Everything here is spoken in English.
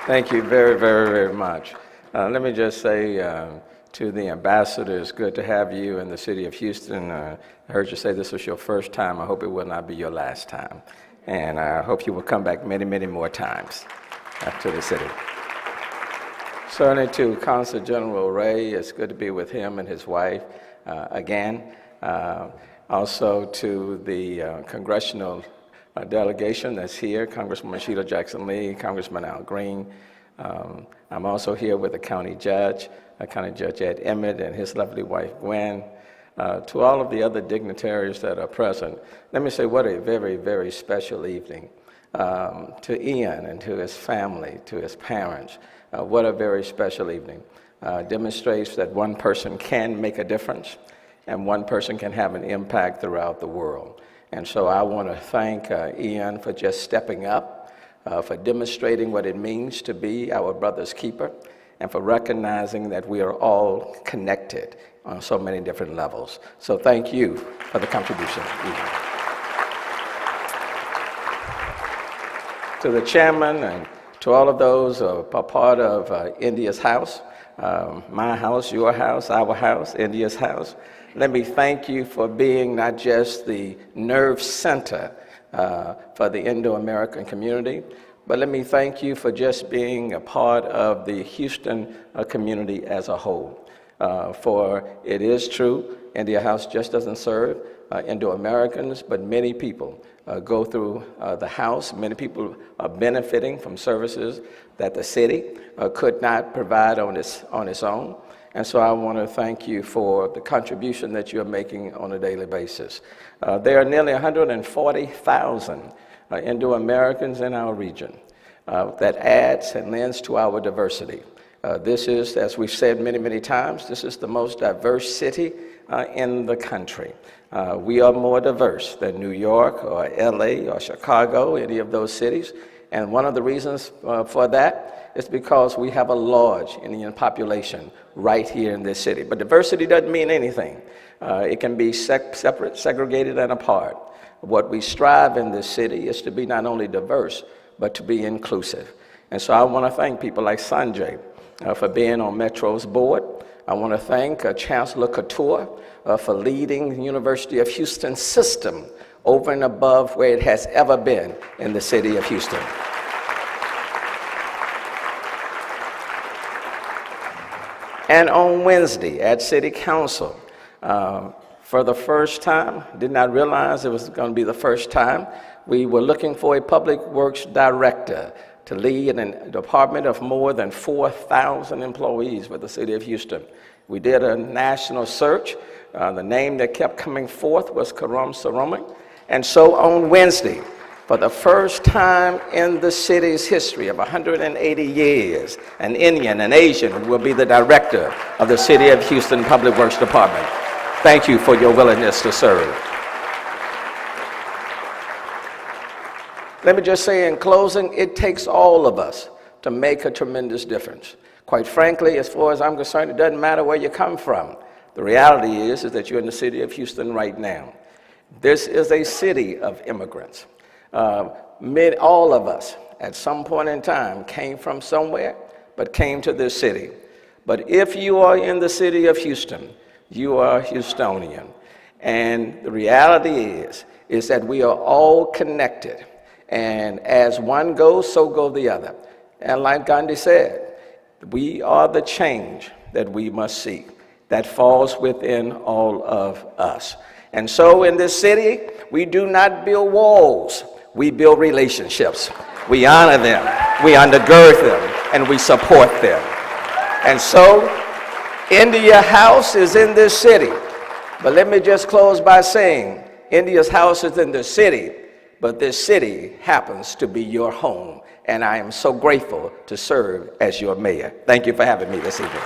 Thank you very, very, very much. Let me just say to the ambassador, it's good to have you in the city of Houston. I heard you say this was your first time. I hope it will not be your last time. And I hope you will come back many, many more times to the city. Certainly to Consulate General Ray, it's good to be with him and his wife again. Also to the congressional delegation that's here, Congresswoman Sheila Jackson Lee, Congressman Al Green. I'm also here with the County Judge Ed Emmett and his lovely wife Gwen. To all of the other dignitaries that are present, let me say what a very, very special evening. To Ian and to his family, to his parents, what a very special evening. Demonstrates that one person can make a difference and one person can have an impact throughout the world. And so I want to thank Ian for just stepping up, for demonstrating what it means to be our brother's keeper, and for recognizing that we are all connected on so many different levels. So thank you for the contribution, Ian. To the chairman and to all of those who are part of India's house, my house, your house, our house, India's house, let me thank you for being not just the nerve center for the Indo American community, but let me thank you for just being a part of the Houston community as a whole. For it is true, India House just doesn't serve Indo Americans, but many people go through the house. Many people are benefiting from services that the city could not provide on its own. And so I want to thank you for the contribution that you're making on a daily basis. There are nearly 140,000 Indo Americans in our region. That adds and lends to our diversity. This is, as we've said many, many times, this is the most diverse city in the country. We are more diverse than New York or LA or Chicago, any of those cities. And one of the reasons for that is because we have a large Indian population right here in this city. But diversity doesn't mean anything. It can be separate, segregated, and apart. What we strive in this city is to be not only diverse, but to be inclusive. And so I want to thank people like Sanjay for being on Metro's board. I want to thank Chancellor Couture for leading the University of Houston system over and above where it has ever been in the city of Houston. And on Wednesday at City Council, for the first time, did not realize it was going to be the first time, we were looking for a public works director to lead a department of more than 4,000 employees with the city of Houston. We did a national search. The name that kept coming forth was Karam Saromik. And so on Wednesday, for the first time in the city's history of 180 years, an Indian, an Asian, will be the director of the City of Houston Public Works Department. Thank you for your willingness to serve. Let me just say in closing, it takes all of us to make a tremendous difference. Quite frankly, as far as I'm concerned, it doesn't matter where you come from. The reality is that you're in the city of Houston right now. This is a city of immigrants. All of us, at some point in time, came from somewhere, but came to this city. But if you are in the city of Houston, you are Houstonian. And the reality is that we are all connected. And as one goes, so go the other. And like Gandhi said, we are the change that we must see. That falls within all of us. And so in this city, we do not build walls. We build relationships. We honor them, we undergird them, and we support them. And so, India House is in this city. But let me just close by saying, India's house is in the city, but this city happens to be your home. And I am so grateful to serve as your mayor. Thank you for having me this evening.